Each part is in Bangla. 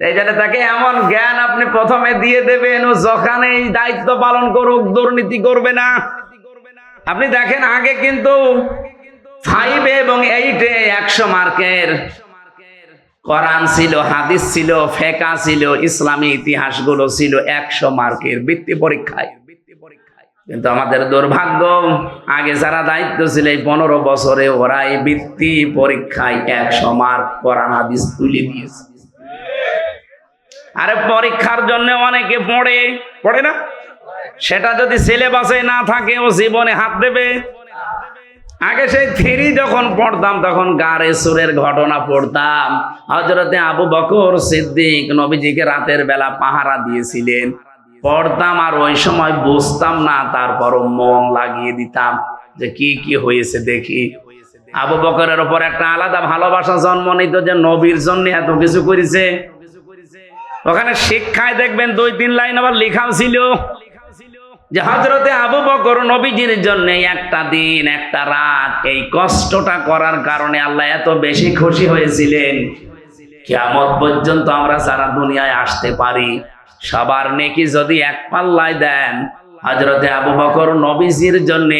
এই জন্য তাকে এমন জ্ঞান আপনি প্রথমে দিয়ে দেবেন, ও যখন এই দায়িত্ব পালন করুক দুর্নীতি করবে না। আপনি দেখেন আগে কিন্তু 5 এবং 8-এ 100 মার্কের কোরআন ছিল, হাদিস ছিল, ফিকহ ছিল, ইসলামী ইতিহাসগুলো ছিল 100 মার্কের বৃত্তি পরীক্ষায়। কিন্তু আমাদের দুর্ভাগ্য, আগে যারা দায়িত্ব ছিল এই 15 বছরে ওরা এই বৃত্তি পরীক্ষায় 100 মার্ক কোরআন হাদিস তুলে দিয়েছে। আরে পরীক্ষার জন্য অনেকে পড়ে না, সেটা যদি সিলেবাসে না থাকে ও জীবনে হাত দেবে। আগে সেই 3 যখন পড়তাম তখন গারে সুরের ঘটনা পড়তাম। হযরতে আবু বকর সিদ্দিক নবীজিকে রাতের বেলা পাহারা দিয়েছিলেন, পড়তাম আর ওই সময় বুঝতাম না, তারপরও মন লাগিয়ে দিতাম যে কি কি হয়েছে দেখি। আবু বকরের উপর একটা আলাদা ভালোবাসা জন্ম নিত যে নবীর জন্য এত কিছু করেছে। ওখানে শিক্ষায় দেখবেন 2-3 লাইন আবার লেখাও ছিল যে হযরতে আবু বকর নবীজির জন্য একটা দিন একটা রাত এই কষ্টটা করার কারণে আল্লাহ এত বেশি খুশি হয়েছিলেন। কিয়ামত পর্যন্ত আমরা যারা দুনিয়ায় আসতে পারি সবার নেকি যদি এক পাল্লায় দেন, হযরতে আবু বকর নবীজির জন্য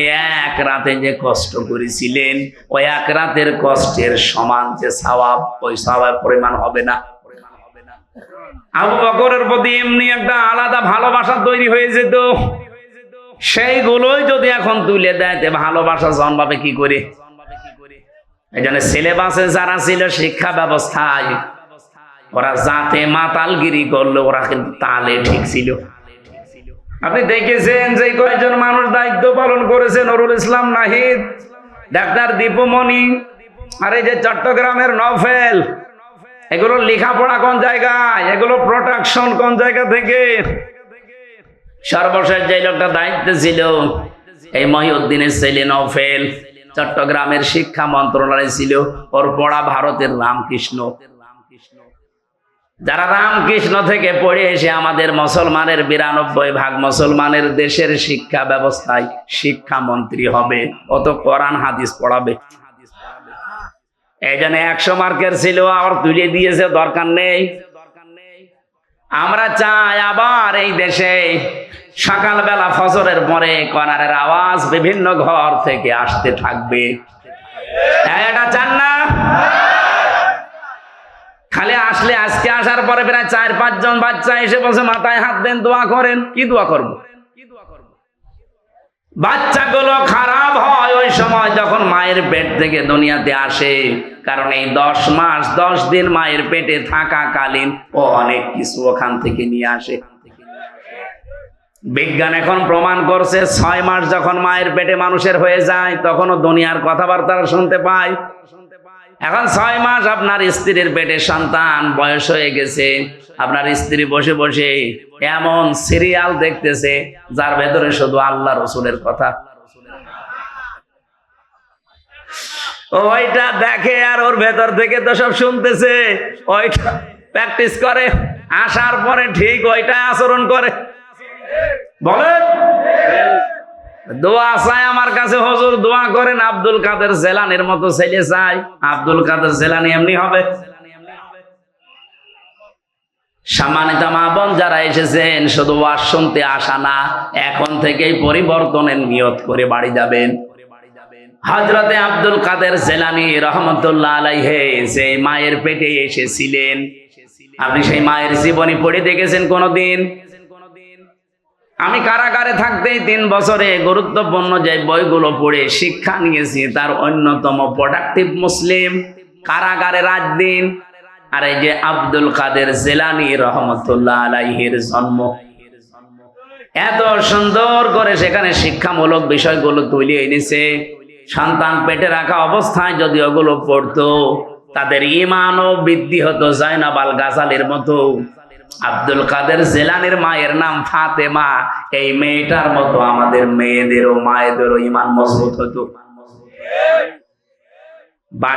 এক রাতে যে কষ্ট করেছিলেন ওই এক রাতের কষ্টের সমান যে সওয়াব, ওই সওয়াবের পরিমাণ হবে না। আবু বকরের প্রতি এমনি একটা আলাদা ভালোবাসা তৈরি হয়ে যেত, সেইগুলোই যদি এখন তুলে দেয় তে ভালোবাসা জন্মাবে কি করে? এই জন্য সিলেবাসে যারা ছিল শিক্ষা ব্যবস্থায় ওরা যাতে মাতালগিরি করলো, ওরা কিন্তু তালে ঠিক ছিল। আপনি দেখেছেন যে কয়েকজন মানুষ দায়িত্ব পালন করেছে, নুরুল ইসলাম নাহিদ, ডাক্তার দীপুমণি, আর এই যে চট্টগ্রামের নফেল, এগুলো লেখাপড়া কোন জায়গায়, এগুলো প্রোটেকশন কোন জায়গা থেকে? সর্বশেষ যে লোকটা দায়িত্ব ছিল এই মহিউদ্দিনের ছেলে নফেল, চট্টগ্রামের শিক্ষা মন্ত্রণালয় ছিল, ওর পড়া ভারতের রামকৃষ্ণ। যারা রামকৃষ্ণ থেকে পড়ে এসে আমাদের মুসলমানের 92% মুসলমানের দেশের শিক্ষা ব্যবস্থায় শিক্ষামন্ত্রী হবে, অত কোরআন হাদিস পড়াবে। এই জন্য 100 মার্কের ছিল আবার তুলে দিয়েছে, দরকার নেই। আমরা চাই আবার এই দেশে সকালবেলা ফজরের পরে কোরআনের আওয়াজ বিভিন্ন ঘর থেকে আসতে থাকবে। এটা চান না? খালি আসলে আজকে আসার পরে প্রায় 4-5 জন বাচ্চা এসে বসে মাথায় হাত দেন, দোয়া করেন। কি দোয়া করব? বাচ্চাগুলো খারাপ হয় ওই সময় যখন মায়ের পেট থেকে দুনিয়াতে আসে, কারণ এই 10 মাস 10 দিন মায়ের পেটে থাকাকালীন ও অনেক কিছু ওখান থেকে নিয়ে আসে। বিজ্ঞান এখন প্রমাণ করছে 6 মাস যখন মায়ের পেটে মানুষের হয়ে যায় তখনও দুনিয়ার কথাবার্তা শুনতে পায়। এখন 6 মাস আপনার স্ত্রীর পেটে সন্তান বয়স হয়ে গেছে, আপনার স্ত্রী বসে বসে এমন সিরিয়াল দেখতেছে যার ভেতরে শুধু আল্লাহ রসুলের কথা। ওইটা দেখে আর ওর ভেতর থেকে তো সব শুনতেছে, ওইটা প্র্যাকটিস করে, আসার পরে ঠিক ওইটা আচরণ করে। বলেন দোয়া চাই আমার কাছে, হুজুর দোয়া করেন আব্দুল কাদের জেলানির মতো ছেলে চাই। আব্দুল কাদের জেলানি এমনি হবে? সম্মানিত মা বোন যারা এসেছেন, শুধু ওয়াজ শুনতে আসা না, এখন থেকেই পরিবর্তনের নিয়ত করে বাড়ি যাবেন। হযরতে আব্দুল কাদের জেলানি রহমতুল্লাহ আলাইহি যে মায়ের পেটে এসেছিলেন, আপনি সেই মায়ের জীবনী পড়ে দেখেছেন কোনদিন? আমি কারাগারে থাকতেই 3 বছরে গুরুত্বপূর্ণ যে বইগুলো পড়ে শিক্ষা নিয়েছি তার অন্যতম প্রোডাক্টিভ মুসলিম কারাগারে রাত দিন। আর এই যে আব্দুল কাদের জেলানি রহমতুল্লাহ আলাইহির জন্ম, এত সুন্দর করে সেখানে শিক্ষামূলক বিষয়গুলো তুলে এনেছে। সন্তান পেটে রাখা অবস্থায় যদি ওগুলো পড়তো তাদের ঈমানও বৃদ্ধি হতো জাইনাব আল গাজালির মতো। আব্দুল কাদের জেলানির মায়ের নাম ফাতেমা, এই মেয়েটার মতো আমাদের মেয়েদেরও মায়েদেরও ঈমান মজবুত হতো।